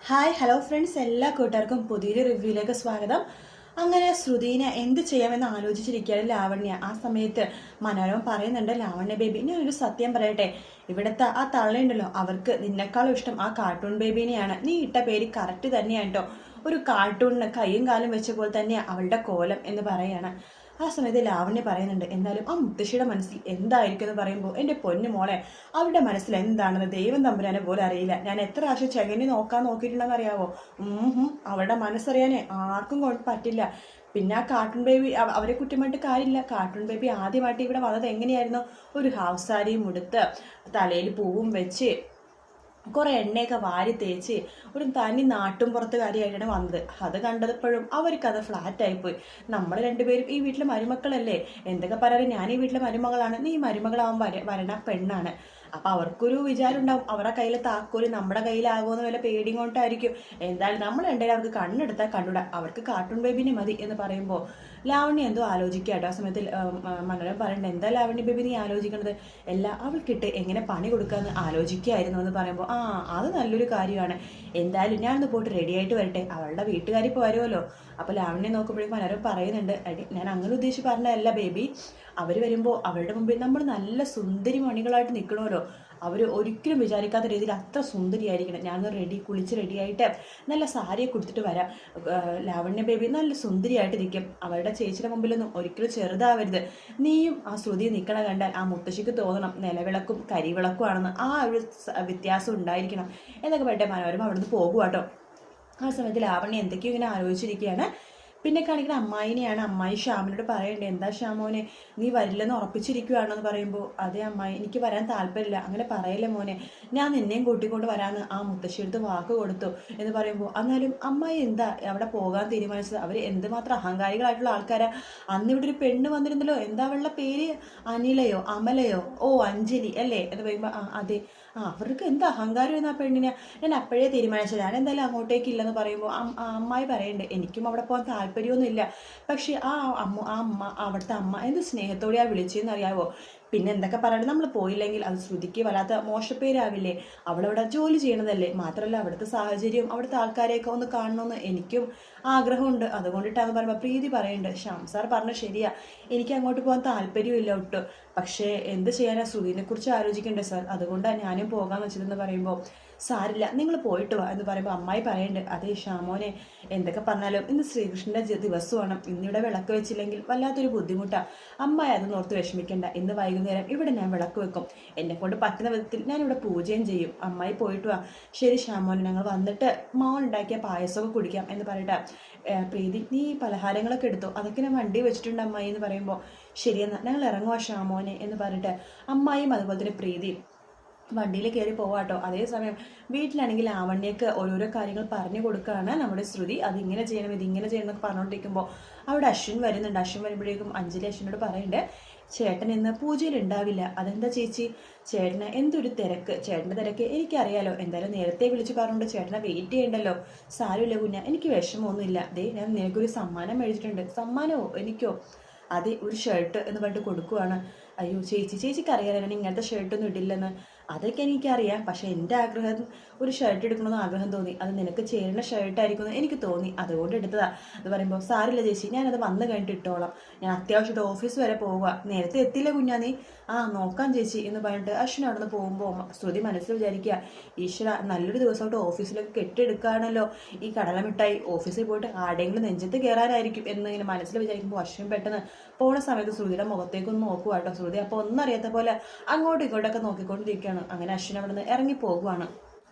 Hi hello friends, എല്ലാ കൂട്ടുകാർക്കും പുതിയൊരു റിവ്യൂയിലേക്ക് സ്വാഗതം. അങ്ങനെ ശ്രുതിനെ എന്ത് ചെയ്യാമെന്ന് ആലോചിച്ചിരിക്കുകയാണ് ലാവണ്യ. ആ സമയത്ത് മനോരമ പറയുന്നുണ്ട്, ലാവണ്യ ബേബി, ഞാൻ ഒരു സത്യം പറയട്ടെ, ഇവിടുത്തെ ആ തള്ളയുണ്ടല്ലോ, അവർക്ക് നിന്നെക്കാളും ഇഷ്ടം ആ കാർട്ടൂൺ ബേബീനെയാണ്. നീ ഇട്ട പേര് കറക്റ്റ് തന്നെയാണ് കേട്ടോ. ഒരു കാർട്ടൂണിന് കൈയും കാലും വെച്ച പോലെ തന്നെയാണ് അവളുടെ കോലം എന്ന് പറയാണ്. ആ സമയത്ത് ലാവണ്യ പറയുന്നുണ്ട്, എന്നാലും ആ മുത്തശ്ശിയുടെ മനസ്സിൽ എന്തായിരിക്കും എന്ന് പറയുമ്പോൾ, എൻ്റെ പൊന്നു മോളെ, അവരുടെ മനസ്സിൽ എന്താണെന്ന് ദൈവം തമ്പുരാനെ പോലും അറിയില്ല. ഞാൻ എത്ര പ്രാവശ്യം ചെകഞ്ഞ് നോക്കിയിട്ടുണ്ടെന്ന് അറിയാവോ? അവരുടെ മനസ്സറിയാനേ ആർക്കും പറ്റില്ല. പിന്നെ ആ കാർട്ടൂൺ ബേബി, അവരെ കുറ്റമായിട്ട് കാര്യമില്ല. കാർട്ടൂൺ ബേബി ആദ്യമായിട്ട് ഇവിടെ വന്നത് എങ്ങനെയായിരുന്നു? ഒരു ഹാഫ് സാരിയും ഉടുത്ത് തലയിൽ പൂവും വെച്ച് കുറെ എണ്ണയൊക്കെ വാരി തേച്ച് ഒരു തനി നാട്ടും പുറത്തുകാരിയായിട്ടാണ് വന്നത്. അത് കണ്ടപ്പോഴും അവർക്കത് ഫ്ലാറ്റായിപ്പോയി. നമ്മൾ രണ്ടുപേരും ഈ വീട്ടിലെ മരുമക്കളല്ലേ, എന്തൊക്കെ പറയാനും ഞാൻ ഈ വീട്ടിലെ മരുമകളാണ്, നീ മരുമകളാവാൻ വരണ പെണ്ണാണ്. അപ്പം അവർക്കൊരു വിചാരം ഉണ്ടാവും, അവരുടെ കയ്യിൽ താക്കോല് നമ്മുടെ കയ്യിലാകുമെന്ന് വല്ല പേടിയും കൊണ്ടായിരിക്കും. എന്തായാലും നമ്മൾ രണ്ടുപേരും അവർക്ക് കണ്ണെടുത്താൽ കണ്ടുകൂടാ, അവർക്ക് കാർട്ടൂൺ ബേബിനെ മതി എന്ന് പറയുമ്പോൾ ലാവണ്യ എന്തോ ആലോചിക്കുക കേട്ടോ. ആ സമയത്ത് മനോരമ പറയണ്ടേ, എന്താ ലാവണ്യ ബേബി നീ ആലോചിക്കണത്? എല്ലാം അവൾക്കിട്ട് എങ്ങനെ പണി കൊടുക്കാമെന്ന് ആലോചിക്കുകയായിരുന്നു എന്ന് പറയുമ്പോൾ, അത് നല്ലൊരു കാര്യമാണ്. എന്തായാലും ഞാനൊന്ന് പോയിട്ട് റെഡി ആയിട്ട് വരട്ടെ, അവളുടെ വീട്ടുകാരിപ്പോൾ വരുമല്ലോ. അപ്പോൾ ലാവണ്യ നോക്കുമ്പോഴേക്കും മനോരമ പറയുന്നുണ്ട്, ഞാൻ അങ്ങനെ ഉദ്ദേശിച്ച് പറഞ്ഞതല്ല ബേബി, അവർ വരുമ്പോൾ അവരുടെ മുമ്പിൽ നമ്മൾ നല്ല സുന്ദരി മണികളായിട്ട് നിൽക്കണമല്ലോ. അവർ ഒരിക്കലും വിചാരിക്കാത്ത രീതിയിൽ അത്ര സുന്ദരിയായിരിക്കണം. ഞാനൊന്ന് കുളിച്ച് റെഡിയായിട്ട് നല്ല സാരിയെ കൊടുത്തിട്ട് വരാം. ലാവണ്യ ബേബി നല്ല സുന്ദരിയായിട്ട് നിൽക്കും. അവരുടെ ചേച്ചിയുടെ മുമ്പിലൊന്നും ഒരിക്കലും ചെറുതാവരുത്. നീയും ആ ശ്രുതി നിൽക്കണ കണ്ടാൽ ആ മുത്തശ്ശിക്ക് തോന്നണം നിലവിളക്കും കരിവിളക്കും ആണെന്ന്. ആ ഒരു വ്യത്യാസം ഉണ്ടായിരിക്കണം എന്നൊക്കെ പറയട്ടെ മനോരമ അവിടുന്ന് പോകുവാട്ടോ. ആ സമയത്ത് ലാവണ്യ എന്തൊക്കെയോ ഇങ്ങനെ ആലോചിച്ചിരിക്കുകയാണ്. പിന്നെ കാണിക്കുന്ന അമ്മായിനെയാണ്. അമ്മായി ശ്യാമിനോട് പറയണ്ടേ, എന്താ ശ്യാമോനെ നീ വരില്ലെന്ന് ഉറപ്പിച്ചിരിക്കുകയാണോ എന്ന് പറയുമ്പോൾ, അതെ അമ്മായി, എനിക്ക് വരാൻ താല്പര്യമില്ല. അങ്ങനെ പറയല്ലേ മോനെ, ഞാൻ നിന്നെയും കൂട്ടിക്കൊണ്ട് വരാമെന്ന് ആ മുത്തശ്ശിയെടുത്ത് വാക്ക് കൊടുത്തു എന്ന് പറയുമ്പോൾ, എന്നാലും അമ്മായി എന്താ അവിടെ പോകാൻ തീരുമാനിച്ചത്? അവർ എന്തുമാത്രം അഹങ്കാരികളായിട്ടുള്ള ആൾക്കാരാ. അന്ന് ഇവിടെ ഒരു പെണ്ണ് വന്നിരുന്നല്ലോ, എന്താ അവളുടെ പേര്? അനിലയോ അമലയോ? ഓ അഞ്ജലി അല്ലേ എന്ന് പറയുമ്പോൾ, അതെ, അവർക്ക് എന്ത് അഹങ്കാരം എന്ന് ആ പെണ്ണിനെ. ഞാൻ അപ്പോഴേ തീരുമാനിച്ചത്, ഞാൻ എന്തായാലും അങ്ങോട്ടേക്ക് ഇല്ലെന്ന് പറയുമ്പോൾ അമ്മായി പറയണ്ടേ, എനിക്കും അവിടെ പോകാൻ താല്പര്യമൊന്നുമില്ല. പക്ഷേ ആ അമ്മ അവിടുത്തെ അമ്മ എന്ത് സ്നേഹത്തോടെയാണ് വിളിച്ചതെന്ന് അറിയാവോ? പിന്നെ എന്തൊക്കെ പറയണം, നമ്മൾ പോയില്ലെങ്കിൽ അത് ശ്രുതിക്ക് വല്ലാത്ത മോശപ്പേരാവില്ലേ? അവളവിടെ ജോലി ചെയ്യണതല്ലേ. മാത്രമല്ല അവിടുത്തെ സാഹചര്യം അവിടുത്തെ ആൾക്കാരെയൊക്കെ ഒന്ന് കാണണമെന്ന് എനിക്കും ആഗ്രഹമുണ്ട്. അതുകൊണ്ടിട്ടാന്ന് പറയുമ്പോൾ പ്രീതി പറയുന്നുണ്ട്, ശ്യാം സാർ പറഞ്ഞത് ശരിയാ, എനിക്ക് അങ്ങോട്ട് പോകാൻ താല്പര്യമില്ല ഒട്ടും. പക്ഷേ എന്ത് ചെയ്യാനാ, ശ്രുതിനെ കുറിച്ച് ആലോചിക്കണ്ടേ സാർ, അതുകൊണ്ടാണ് ഞാനും പോകാമെന്ന് വെച്ചതെന്ന് പറയുമ്പോൾ, സാരില്ല നിങ്ങൾ പോയിട്ട് വാ എന്ന് പറയുമ്പോൾ അമ്മായി പറയുന്നുണ്ട്, അതേ ശ്യാമോനെ, എന്തൊക്കെ പറഞ്ഞാലും ഇന്ന് ശ്രീകൃഷ്ണൻ്റെ ദിവസമാണ്, ഇന്നിവിടെ വിളക്ക് വെച്ചില്ലെങ്കിൽ വല്ലാത്തൊരു ബുദ്ധിമുട്ടാണ്. അമ്മായി അതൊന്നും ഓർത്ത് വിഷമിക്കേണ്ട, ഇന്ന് വൈകുന്നേരം ഇവിടെ ഞാൻ വിളക്ക് വെക്കും, എന്നെ കൊണ്ട് പറ്റുന്ന വിധത്തിൽ ഞാനിവിടെ പൂജയും ചെയ്യും. അമ്മായി പോയിട്ട് വാ. ശരി ശ്യാമോനെ, ഞങ്ങൾ വന്നിട്ട് മോൻ ഉണ്ടാക്കിയ പായസമൊക്കെ കുടിക്കാം എന്ന് പറയട്ടെ. പ്രീതി, നീ പലഹാരങ്ങളൊക്കെ എടുത്തോ, അതൊക്കെ ഞാൻ വണ്ടി വെച്ചിട്ടുണ്ട് അമ്മായി എന്ന് പറയുമ്പോൾ, ശരിയെന്നാ ഞങ്ങൾ ഇറങ്ങുവാ ശ്യാമോനെ എന്ന് പറഞ്ഞിട്ട് അമ്മായിയും അതുപോലെ തന്നെ പ്രീതിയും വണ്ടിയിൽ കയറി പോവാട്ടോ. അതേസമയം വീട്ടിലാണെങ്കിൽ ലാവണ്യക്ക് ഓരോരോ കാര്യങ്ങൾ പറഞ്ഞു കൊടുക്കുകയാണ് നമ്മുടെ ശ്രുതി. അതിങ്ങനെ ചെയ്യണം ഇതിങ്ങനെ ചെയ്യണം എന്നൊക്കെ പറഞ്ഞുകൊണ്ടിരിക്കുമ്പോൾ അവിടെ അശ്വിൻ വരുന്നുണ്ട്. അശ്വിൻ വരുമ്പോഴേക്കും അഞ്ജലി അശ്വിനോട് പറയുന്നുണ്ട്, ചേട്ടൻ ഇന്ന് പൂജയിൽ ഉണ്ടാവില്ല. അതെന്താ ചേച്ചി? ചേട്ടന് എന്തൊരു തിരക്ക്. ചേട്ടൻ്റെ തിരക്ക് എനിക്കറിയാലോ. എന്തായാലും നേരത്തെ വിളിച്ച് പറഞ്ഞുകൊണ്ട് ചേട്ടനെ വെയിറ്റ് ചെയ്യണ്ടല്ലോ. സാരമില്ല കുഞ്ഞ, എനിക്ക് വിഷമമൊന്നുമില്ല. ദേ ഞാൻ നിനക്കൊരു സമ്മാനം മേടിച്ചിട്ടുണ്ട്. സമ്മാനമോ? എനിക്കോ? അതെ, ഒരു ഷർട്ട് എന്ന് പറഞ്ഞിട്ട് കൊടുക്കുവാണ്. അയ്യോ ചേച്ചിക്ക് അറിയാലോ ഞാൻ ഇങ്ങനത്തെ ഷർട്ടൊന്നും ഇടില്ലെന്ന്. അതൊക്കെ എനിക്കറിയാം, പക്ഷേ എൻ്റെ ആഗ്രഹം ഒരു ഷർട്ട് എടുക്കണമെന്ന് ആഗ്രഹം തോന്നി. അത് നിനക്ക് ചേരുന്ന ഷർട്ടായിരിക്കുമെന്ന് എനിക്ക് തോന്നി, അതുകൊണ്ട് എടുത്തതാ എന്ന് പറയുമ്പോൾ, സാരില്ല ചേച്ചി, ഞാനത് വന്ന് കഴിഞ്ഞിട്ട് ഇട്ടോളാം. ഞാൻ അത്യാവശ്യമായിട്ട് ഓഫീസ് വരെ പോവുക. നേരത്തെ എത്തിയില്ല കുഞ്ഞാ നീ? നോക്കാം ചേച്ചി എന്ന് പറഞ്ഞിട്ട് അശ്വിൻ അവിടെ നിന്ന് പോകുമ്പോൾ ശ്രുതി മനസ്സിൽ വിചാരിക്കുക, ഈശ്വര, നല്ലൊരു ദിവസമായിട്ട് ഓഫീസിലൊക്കെ കെട്ടിയെടുക്കുകയാണല്ലോ. ഈ കടലമിട്ടായി ഓഫീസിൽ പോയിട്ട് ആടെങ്കിലും നെഞ്ചത്ത് കയറാനായിരിക്കും എന്ന് ഇങ്ങനെ മനസ്സിൽ വിചാരിക്കുമ്പോൾ അശ്വിൻ പെട്ടെന്ന് പോണ സമയത്ത് ശ്രുതിയുടെ മുഖത്തേക്കൊന്ന് നോക്കുക കേട്ടോ. ശ്രുതി അപ്പോൾ ഒന്നും അറിയാത്ത പോലെ അങ്ങോട്ടും ഇങ്ങോട്ടൊക്കെ നോക്കിക്കൊണ്ടിരിക്കുകയാണ്. അങ്ങനെ അശ്വിൻ അവിടെ നിന്ന് ഇറങ്ങി പോകുവാണ്.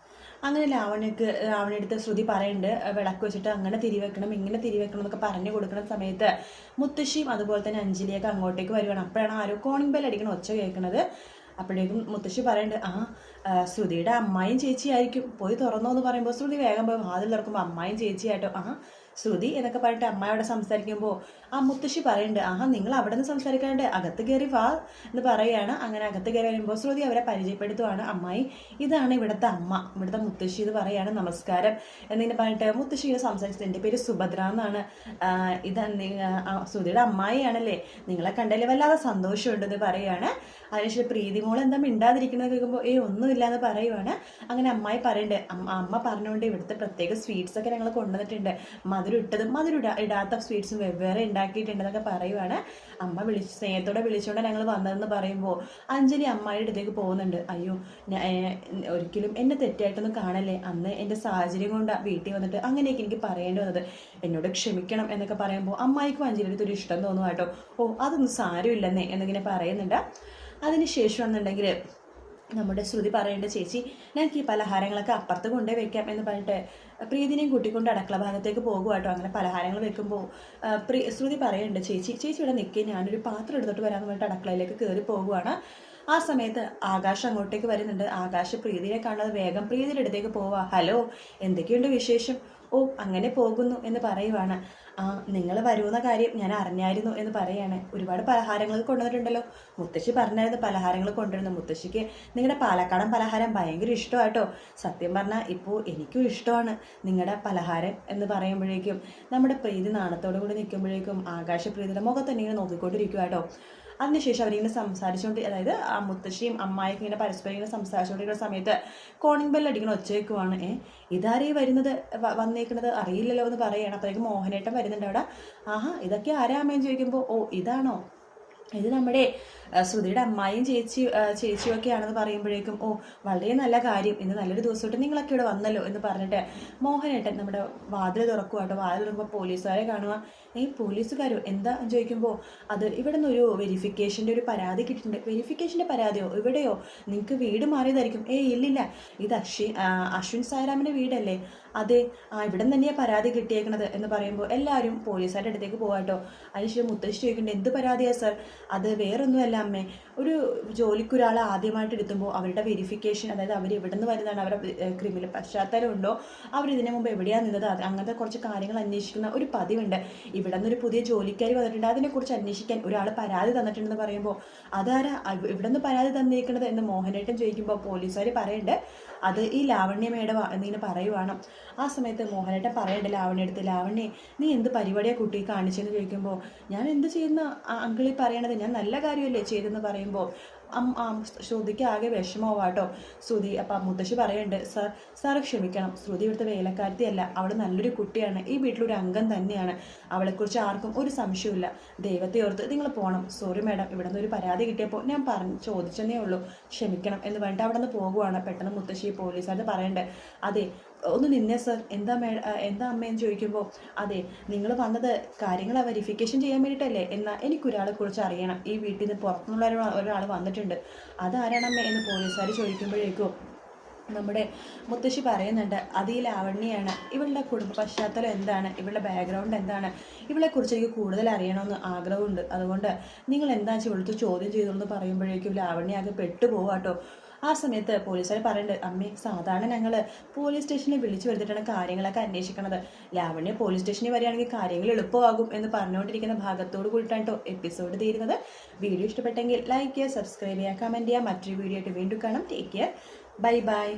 അങ്ങനെ ലാവണ്യടുത്ത് ശ്രുതി പറയുന്നുണ്ട്, വിളക്ക് വെച്ചിട്ട് അങ്ങനെ തിരിവെക്കണം ഇങ്ങനെ തിരിവെക്കണം എന്നൊക്കെ പറഞ്ഞു കൊടുക്കുന്ന സമയത്ത് മുത്തശ്ശിയും അതുപോലെ തന്നെ അഞ്ജലിയൊക്കെ അങ്ങോട്ടേക്ക് വരുവാണ്. അപ്പോഴാണ് ആരോ കോണിംഗ് ബെൽ അടിക്കണ ഒച്ച കേൾക്കുന്നത്. അപ്പോഴേക്കും മുത്തശ്ശി പറയുന്നുണ്ട്, ശ്രുതിയുടെ അമ്മായും ചേച്ചിയായിരിക്കും, പോയി തുറന്നോ എന്ന് പറയുമ്പോൾ ശ്രുതി വേഗം പോയി വാതിൽ തുറക്കുമ്പോൾ അമ്മായും ചേച്ചിയായിട്ടോ. ശ്രുതി എന്നൊക്കെ പറഞ്ഞിട്ട് അമ്മയോട് സംസാരിക്കുമ്പോൾ ആ മുത്തശ്ശി പറയുന്നുണ്ട്, ആഹാ നിങ്ങൾ അവിടെ നിന്ന് സംസാരിക്കാണ്ട് അകത്ത് കയറി വാ എന്ന് പറയുകയാണ്. അങ്ങനെ അകത്ത് കയറി വരുമ്പോൾ ശ്രുതി അവരെ പരിചയപ്പെടുത്തുവാണ്. അമ്മായി ഇതാണ് ഇവിടുത്തെ അമ്മ, ഇവിടുത്തെ മുത്തശ്ശി എന്ന് പറയാണ്. നമസ്കാരം എന്നിങ്ങനെ പറഞ്ഞിട്ട് മുത്തശ്ശിയെ സംസാരിച്ചത്, എൻ്റെ പേര് സുഭദ്ര എന്നാണ്, ഇത് ശ്രുതിയുടെ അമ്മായിയാണല്ലേ, നിങ്ങളെ കണ്ടല്ലേ വല്ലാതെ സന്തോഷമുണ്ടെന്ന് പറയുകയാണ്. അതിനുശേഷം പ്രീതി മോൾ എന്താ മിണ്ടാതിരിക്കുന്നത് കേൾക്കുമ്പോൾ ഒന്നുമില്ല എന്ന് പറയുവാണ്. അങ്ങനെ അമ്മായി പറയുന്നുണ്ട്, അമ്മ പറഞ്ഞുകൊണ്ട് ഇവിടുത്തെ പ്രത്യേക സ്വീറ്റ്സ് ഒക്കെ ഞങ്ങൾ കൊണ്ടുവന്നിട്ടുണ്ട്, മധുരം ഇട്ടതും മധുരം ഇടാത്ത സ്വീറ്റ്സും വെവ്വേറെ ഉണ്ടാക്കിയിട്ടുണ്ടെന്നൊക്കെ പറയുവാണ്. അമ്മ സ്നേഹത്തോടെ വിളിച്ചുകൊണ്ട് ഞങ്ങൾ വന്നതെന്ന് പറയുമ്പോൾ അഞ്ജലി അമ്മായിയുടെ അടുത്തേക്ക് പോകുന്നുണ്ട്. അയ്യോ ഒരിക്കലും എന്നെ തെറ്റായിട്ടൊന്നും കാണല്ലേ, അന്ന് എൻ്റെ സാഹചര്യം കൊണ്ട് വീട്ടിൽ വന്നിട്ട് അങ്ങനെയൊക്കെ എനിക്ക് പറയേണ്ടി വന്നത്, എന്നോട് ക്ഷമിക്കണം എന്നൊക്കെ പറയുമ്പോൾ അമ്മായിക്കും അഞ്ജലിയുടെ അടുത്തൊരു ഇഷ്ടം തോന്നും കേട്ടോ. അതൊന്നും സാരമില്ലെന്നേ എന്നിങ്ങനെ പറയുന്നുണ്ട്. അതിനുശേഷം എന്നുണ്ടെങ്കിൽ നമ്മുടെ ശ്രുതി പറയേണ്ട, ചേച്ചി ഞങ്ങൾക്ക് ഈ പലഹാരങ്ങളൊക്കെ അപ്പുറത്ത് കൊണ്ടുപോയി വെക്കാം എന്ന് പറഞ്ഞിട്ട് പ്രീതിനെയും കൂട്ടിക്കൊണ്ട് അടുക്കള ഭാഗത്തേക്ക് പോകുക കേട്ടോ. അങ്ങനെ പലഹാരങ്ങൾ വെക്കുമ്പോൾ ശ്രുതി പറയുന്നുണ്ട്, ചേച്ചി ഇവിടെ നിൽക്കുക, ഞാനൊരു പാത്രം എടുത്തിട്ട് വരാമെന്ന് പറഞ്ഞിട്ട് അടുക്കളയിലേക്ക് കയറി പോകുവാണ്. ആ സമയത്ത് ആകാശ് അങ്ങോട്ടേക്ക് വരുന്നുണ്ട്. ആകാശ് പ്രീതിയെ കാണാതെ വേഗം പ്രീതിയുടെ അടുത്തേക്ക് പോവാ. ഹലോ, എന്തൊക്കെയുണ്ട് വിശേഷം? അങ്ങനെ പോകുന്നു എന്ന് പറയുവാണ്. നിങ്ങൾ വരുന്ന കാര്യം ഞാൻ അറിഞ്ഞായിരുന്നു എന്ന് പറയാണ്. ഒരുപാട് പലഹാരങ്ങൾ കൊണ്ടുവന്നിട്ടുണ്ടല്ലോ, മുത്തശ്ശി പറഞ്ഞായിരുന്നു പലഹാരങ്ങൾ കൊണ്ടുവരുന്നു, മുത്തശ്ശിക്ക് നിങ്ങളുടെ പാലക്കാടൻ പലഹാരം ഭയങ്കര ഇഷ്ടമാട്ടോ. സത്യം പറഞ്ഞാൽ ഇപ്പോൾ എനിക്കും ഇഷ്ടമാണ് നിങ്ങളുടെ പലഹാരം എന്ന് പറയുമ്പോഴേക്കും നമ്മുടെ പ്രീതി നാണത്തോടു കൂടി നിൽക്കുമ്പോഴേക്കും ആകാശ പ്രീതിയുടെ മുഖത്ത് തന്നെ ഇങ്ങനെ നോക്കിക്കൊണ്ടിരിക്കുക കേട്ടോ. അതിനുശേഷം അവരിങ്ങനെ സംസാരിച്ചുകൊണ്ട്, അതായത് ആ മുത്തശ്ശിയും അമ്മായിക്കും ഇങ്ങനെ പരസ്പരം ഇങ്ങനെ സംസാരിച്ചുകൊണ്ടിരിക്കുന്ന സമയത്ത് കോണിംഗ് ബെല്ല് അടിക്കുന്ന ഒച്ചയ്ക്കുവാണ്. ഇതാരേ വരുന്നത് വന്നേക്കുന്നത് അറിയില്ലല്ലോ എന്ന് പറയുകയാണ്. അപ്പോഴേക്കും മോഹനേട്ടൻ വരുന്നുണ്ട് അവിടെ. ആഹാ ഇതൊക്കെ ആരാമേന്ന് ചോദിക്കുമ്പോൾ ഇതാണോ, ഇത് നമ്മുടെ ശ്രുതിയുടെ അമ്മായിയും ചേച്ചിയും ഒക്കെ ആണെന്ന് പറയുമ്പോഴേക്കും വളരെ നല്ല കാര്യം, ഇന്ന് നല്ലൊരു ദിവസമായിട്ട് നിങ്ങളൊക്കെ ഇവിടെ വന്നല്ലോ എന്ന് പറഞ്ഞിട്ട് മോഹനേട്ടൻ നമ്മുടെ വാതിൽ തുറക്കുക കേട്ടോ. വാതിൽ തുറക്കുമ്പോൾ പോലീസുകാരെ കാണുക. പോലീസുകാരോ എന്താ ചോദിക്കുമ്പോൾ അത് ഇവിടെ നിന്ന് ഒരു വെരിഫിക്കേഷൻ്റെ ഒരു പരാതി കിട്ടിയിട്ടുണ്ട്. വെരിഫിക്കേഷൻ്റെ പരാതിയോ? ഇവിടെയോ? നിങ്ങൾക്ക് വീട് മാറിയതായിരിക്കും. ഇല്ലില്ല, ഇത് അശ്വിൻ സായിറാമിൻ്റെ വീടല്ലേ? അതെ, ഇവിടെ തന്നെയാണ് പരാതി കിട്ടിയേക്കണത് എന്ന് പറയുമ്പോൾ എല്ലാവരും പോലീസുകാരുടെ അടുത്തേക്ക് പോകാട്ടോ. അതിനുശേഷം മുത്തശ്ശി ചോദിക്കുന്നുണ്ട്, എന്ത് പരാതിയാണ് സർ? അത് വേറൊന്നുമല്ല അമ്മേ, ഒരു ജോലിക്കൊരാളെ ആദ്യമായിട്ട് എടുത്തുമ്പോൾ അവരുടെ വെരിഫിക്കേഷൻ, അതായത് അവർ എവിടെ നിന്ന് വരുന്നതാണ്, അവരുടെ ക്രിമിനൽ പശ്ചാത്തലം ഉണ്ടോ, അവരിതിനു മുമ്പ് എവിടെയാണ് നിന്നത്, അങ്ങനത്തെ കുറച്ച് കാര്യങ്ങൾ അന്വേഷിക്കുന്ന ഒരു പതിവുണ്ട്. ഇവിടെ നിന്നൊരു പുതിയ ജോലിക്കാരി വന്നിട്ടുണ്ട്, അതിനെക്കുറിച്ച് അന്വേഷിക്കാൻ ഒരാൾ പരാതി തന്നിട്ടുണ്ടെന്ന് പറയുമ്പോൾ അതാരാ ഇവിടെ നിന്ന് പരാതി തന്നിരിക്കുന്നത് എന്ന് മോഹനേട്ടൻ ചോദിക്കുമ്പോൾ പോലീസുകാർ പറയുന്നുണ്ട്, അത് ഈ ലാവണ്യ മേഡം എന്നിങ്ങനെ പറയുവാണ്. ആ സമയത്ത് മോഹനേട്ടൻ പറയണ്ട ലാവണ്യ എടുത്ത്, ലാവണ്യെ നീ എന്ത് പരിപാടിയാണ് കുട്ടി കാണിച്ചെന്ന് ചോദിക്കുമ്പോൾ ഞാൻ എന്ത് ചെയ്യുന്ന അങ്കിളി പറയണത്, ഞാൻ നല്ല കാര്യമല്ലേ ചെയ്തെന്ന് പറയുമ്പോൾ ശ്രുതിക്ക് ആകെ വിഷമമാവാട്ടോ. ശ്രുതി അപ്പം മുത്തശ്ശി പറയുന്നുണ്ട്, സാർ ക്ഷമിക്കണം, ശ്രുതി ഇവിടുത്തെ വേലക്കാരത്തിയല്ല, അവൾ നല്ലൊരു കുട്ടിയാണ്, ഈ വീട്ടിലൊരു അംഗം തന്നെയാണ്, അവളെക്കുറിച്ച് ആർക്കും ഒരു സംശയമില്ല, ദൈവത്തെ ഓർത്ത് നിങ്ങൾ പോകണം. സോറി മാഡം, ഇവിടെ നിന്ന് ഒരു പരാതി കിട്ടിയപ്പോൾ ഞാൻ ചോദിച്ചെന്നേ ഉള്ളൂ, ക്ഷമിക്കണം എന്ന് പറഞ്ഞിട്ട് അവിടെ നിന്ന് പോകുവാണ്. പെട്ടെന്ന് മുത്തശ്ശി പോലീസുകാർ പറയണ്ടേ, അതെ ഒന്ന് നിന്നേ സർ, എന്താ അമ്മയെന്ന് ചോദിക്കുമ്പോൾ അതെ നിങ്ങൾ വന്നത് കാര്യങ്ങൾ വെരിഫിക്കേഷൻ ചെയ്യാൻ വേണ്ടിയിട്ടല്ലേ, എന്നാൽ എനിക്കൊരാളെ കുറിച്ച് അറിയണം, ഈ വീട്ടിൽ നിന്ന് പുറത്തുനിന്നുള്ള ഒരാൾ വന്നിട്ടുണ്ട്, അതാരാണമ്മ എന്ന് പോലീസുകാർ ചോദിക്കുമ്പോഴേക്കും നമ്മുടെ മുത്തശ്ശി പറയുന്നുണ്ട്, അത് ഈ ലാവണ്യാണ്, ഇവളുടെ കുടുംബ പശ്ചാത്തലം എന്താണ്, ഇവളുടെ ബാക്ക്ഗ്രൗണ്ട് എന്താണ്, ഇവളെക്കുറിച്ച് എനിക്ക് കൂടുതൽ അറിയണമെന്ന് ആഗ്രഹമുണ്ട്, അതുകൊണ്ട് നിങ്ങൾ എന്താ വെച്ചാൽ ഇവിടുത്തെ ചോദ്യം ചെയ്തോന്ന് പറയുമ്പോഴേക്കും ലാവണ്യ ആകെ പെട്ടുപോകാട്ടോ. ആ സമയത്ത് പോലീസുകാർ പറയുന്നുണ്ട്, അമ്മേ സാധാരണ ഞങ്ങൾ പോലീസ് സ്റ്റേഷനിൽ വിളിച്ചു വരുത്തിയിട്ടാണ് കാര്യങ്ങളൊക്കെ അന്വേഷിക്കണത്, ലാവണ്യ പോലീസ് സ്റ്റേഷനിൽ വരികയാണെങ്കിൽ കാര്യങ്ങൾ എളുപ്പമാകും എന്ന് പറഞ്ഞുകൊണ്ടിരിക്കുന്ന ഭാഗത്തോട് കൂടിയിട്ടാണ് കേട്ടോ എപ്പിസോഡ് തീരുന്നത്. വീഡിയോ ഇഷ്ടപ്പെട്ടെങ്കിൽ ലൈക്ക് ചെയ്യുക, സബ്സ്ക്രൈബ് ചെയ്യുക, കമൻറ്റ് ചെയ്യുക. മറ്റൊരു വീഡിയോ ആയിട്ട് വീണ്ടും കാണാം. Take care, bye bye.